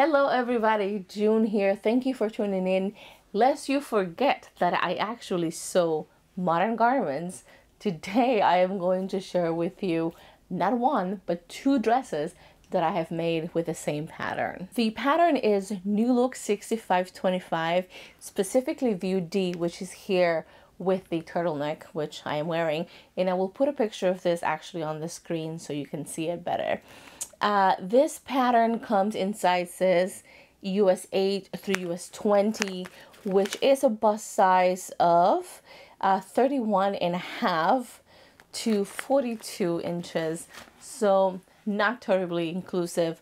Hello everybody, June here. Thank you for tuning in. Lest you forget that I actually sew modern garments, today I am going to share with you not one, but two dresses that I have made with the same pattern. The pattern is New Look 6525, specifically view D, which is here with the turtleneck, which I am wearing. And I will put a picture of this actually on the screen so you can see it better. This pattern comes in sizes US 8 through US 20, which is a bust size of 31 and a half to 42 inches. So not terribly inclusive,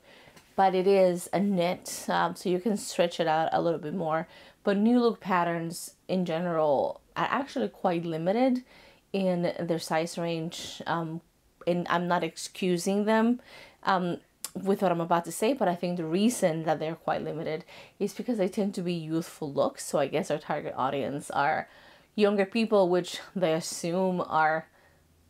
but it is a knit, so you can stretch it out a little bit more. But New Look patterns in general are actually quite limited in their size range, and I'm not excusing them with what I'm about to say, but I think the reason that they're quite limited is because they tend to be youthful looks. So I guess our target audience are younger people, which they assume are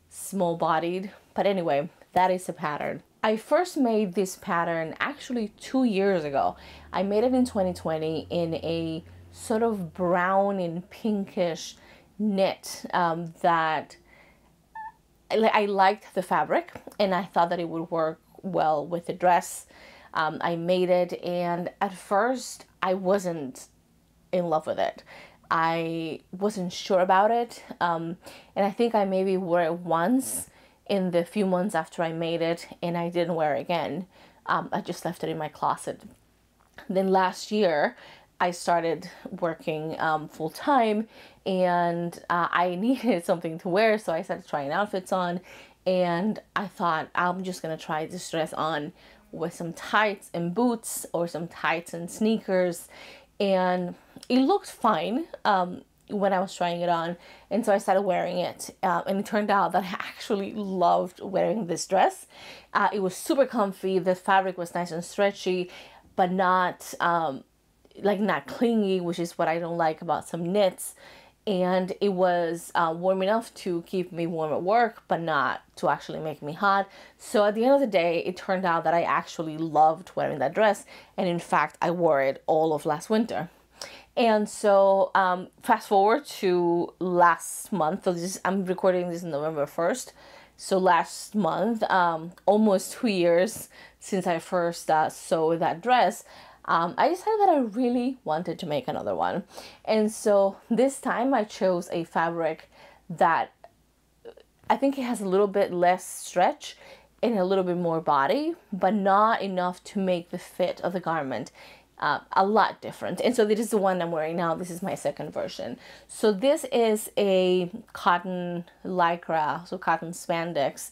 small-bodied. But anyway, that is a pattern. I first made this pattern actually 2 years ago. I made it in 2020 in a sort of brown and pinkish knit that I liked the fabric and I thought that it would work well with the dress. I made it, and at first I wasn't in love with it. I wasn't sure about it, and I think I maybe wore it once in the few months after I made it, and I didn't wear it again. I just left it in my closet. Then last year I started working full-time, and I needed something to wear, so I started trying outfits on, and I thought I'm just gonna try this dress on with some tights and boots or some tights and sneakers, and it looked fine when I was trying it on, and so I started wearing it, and it turned out that I actually loved wearing this dress. It was super comfy, the fabric was nice and stretchy, but not not clingy, which is what I don't like about some knits. And it was warm enough to keep me warm at work, but not to actually make me hot. So at the end of the day, it turned out that I actually loved wearing that dress. And in fact, I wore it all of last winter. And so fast forward to last month. So I'm recording this November 1st. So last month, almost 2 years since I first sewed that dress, I decided that I really wanted to make another one. And so this time I chose a fabric that I think it has a little bit less stretch and a little bit more body, but not enough to make the fit of the garment a lot different. And so this is the one I'm wearing now. This is my second version. So this is a cotton lycra, so cotton spandex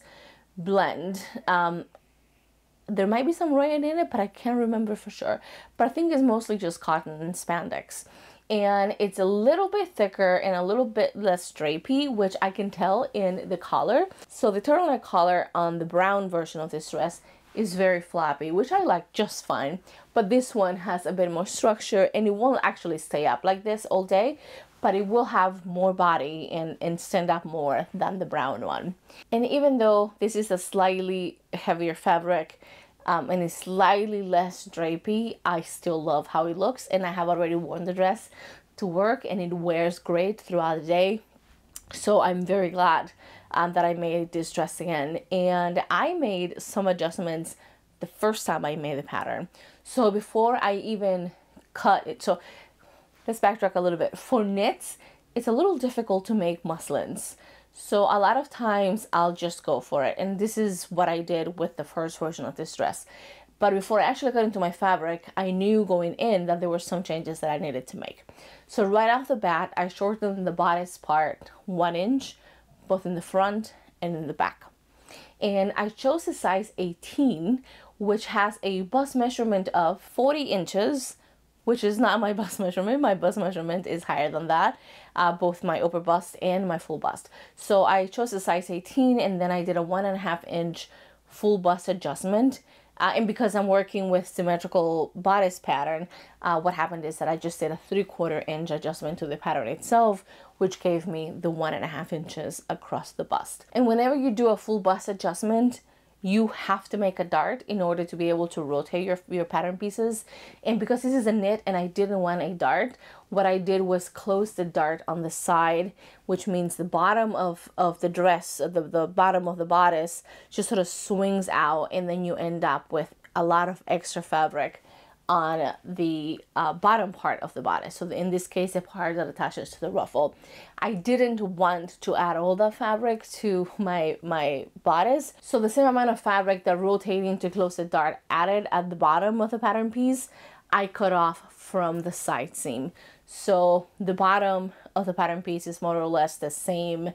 blend. There might be some rayon in it, but I can't remember for sure. But I think it's mostly just cotton and spandex. And it's a little bit thicker and a little bit less drapey, which I can tell in the collar. So the turtleneck collar on the brown version of this dress is very floppy, which I like just fine. But this one has a bit more structure, and it won't actually stay up like this all day, but it will have more body and stand up more than the brown one. And even though this is a slightly heavier fabric and it's slightly less drapey, I still love how it looks, and I have already worn the dress to work and it wears great throughout the day. So I'm very glad that I made this dress again, and I made some adjustments the first time I made the pattern. So before I even cut it, so let's backtrack a little bit. For knits, it's a little difficult to make muslins. So a lot of times I'll just go for it. And this is what I did with the first version of this dress. But before I actually got into my fabric, I knew going in that there were some changes that I needed to make. So right off the bat, I shortened the bodice part 1 inch, both in the front and in the back. And I chose a size 18, which has a bust measurement of 40 inches, which is not my bust measurement. My bust measurement is higher than that, both my upper bust and my full bust. So I chose a size 18, and then I did a 1.5 inch full bust adjustment. And because I'm working with symmetrical bodice pattern, what happened is that I just did a 3/4 inch adjustment to the pattern itself, which gave me the 1.5 inches across the bust. And whenever you do a full bust adjustment, you have to make a dart in order to be able to rotate your pattern pieces. And because this is a knit and I didn't want a dart, what I did was close the dart on the side, which means the bottom of the dress, the bottom of the bodice just sort of swings out, and then you end up with a lot of extra fabric on the bottom part of the bodice. So in this case, the part that attaches to the ruffle. I didn't want to add all the fabric to my bodice. So the same amount of fabric that rotating to close the dart added at the bottom of the pattern piece, I cut off from the side seam. So the bottom of the pattern piece is more or less the same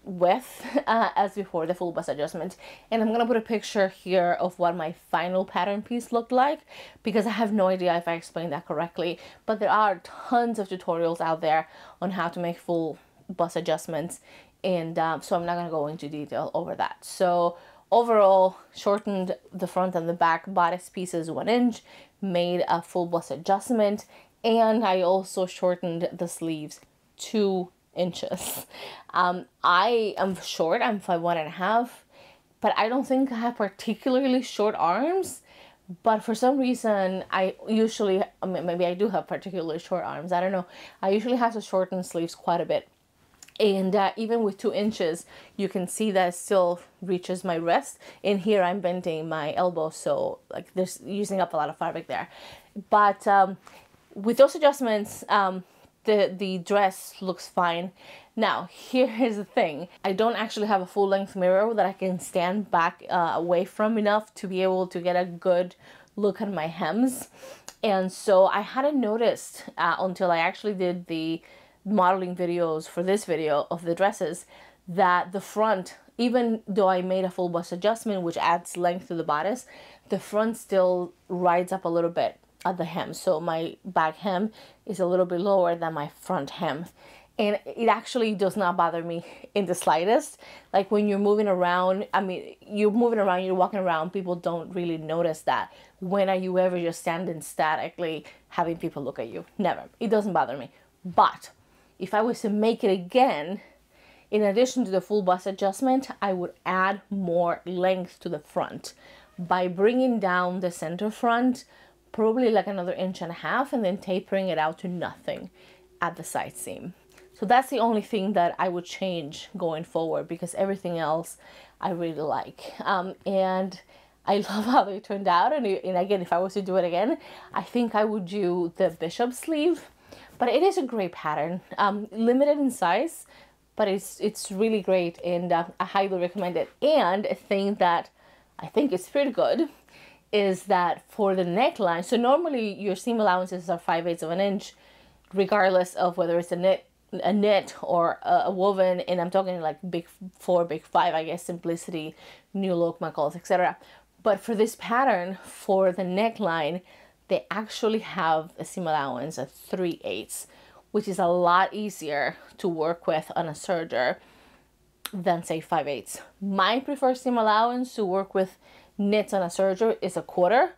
width as before the full bust adjustment. And I'm gonna put a picture here of what my final pattern piece looked like, because I have no idea if I explained that correctly, but there are tons of tutorials out there on how to make full bust adjustments, and so I'm not gonna go into detail over that. So overall, shortened the front and the back bodice pieces 1 inch, made a full bust adjustment, and I also shortened the sleeves 2 inches. I am short, I'm 5'1.5", but I don't think I have particularly short arms. But for some reason, I usually, maybe I do have particularly short arms, I don't know. I usually have to shorten sleeves quite a bit. And even with 2 inches, you can see that it still reaches my wrist. And here I'm bending my elbow, so like there's using up a lot of fabric there. But with those adjustments, the dress looks fine. Now, here is the thing. I don't actually have a full length mirror that I can stand back away from enough to be able to get a good look at my hems. And so I hadn't noticed until I actually did the modeling videos for this video of the dresses, that the front, even though I made a full bust adjustment, which adds length to the bodice, the front still rides up a little bit at the hem. So my back hem is a little bit lower than my front hem, and it actually does not bother me in the slightest. Like when you're moving around, I mean, you're moving around, you're walking around, people don't really notice that. When are you ever just standing statically having people look at you? Never. It doesn't bother me. But if I was to make it again, in addition to the full bust adjustment, I would add more length to the front by bringing down the center front probably like another 1.5 inches, and then tapering it out to nothing at the side seam. So that's the only thing that I would change going forward, because everything else I really like. And I love how they turned out. And again, if I was to do it again, I think I would do the bishop sleeve. But it is a great pattern, limited in size, but it's really great, and I highly recommend it. And a thing that I think is pretty good is that for the neckline, so normally your seam allowances are 5/8 of an inch, regardless of whether it's a knit or a woven, and I'm talking like big 4, big 5, I guess, Simplicity, New Look, McCall's, etc. But for this pattern, for the neckline, they actually have a seam allowance of 3/8, which is a lot easier to work with on a serger than say 5/8. My preferred seam allowance to work with knits on a serger is 1/4,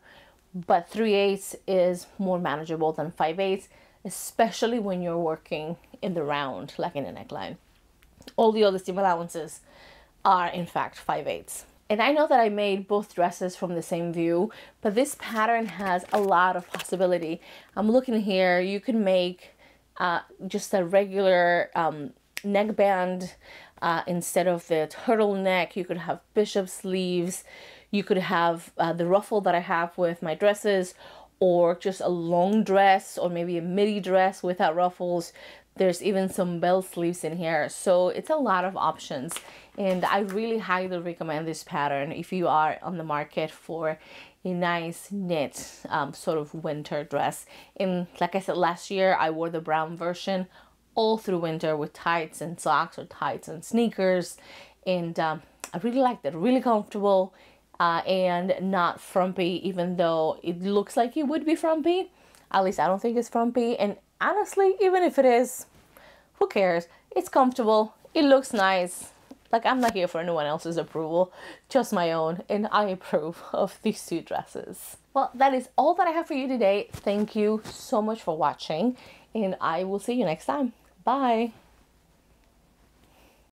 but 3/8 is more manageable than 5/8, especially when you're working in the round, like in a neckline. All the other seam allowances are in fact 5/8. And I know that I made both dresses from the same view, but this pattern has a lot of possibility. I'm looking here, you can make just a regular neckband instead of the turtleneck. You could have bishop sleeves. You could have the ruffle that I have with my dresses, or just a long dress, or maybe a midi dress without ruffles. There's even some bell sleeves in here. So it's a lot of options. And I really highly recommend this pattern if you are on the market for a nice knit sort of winter dress. And like I said, last year I wore the brown version all through winter with tights and socks, or tights and sneakers. And I really liked it, really comfortable and not frumpy, even though it looks like it would be frumpy. At least I don't think it's frumpy. And honestly, even if it is, who cares? It's comfortable, it looks nice. Like, I'm not here for anyone else's approval, just my own, and I approve of these 2 dresses. Well, that is all that I have for you today. Thank you so much for watching, and I will see you next time. Bye!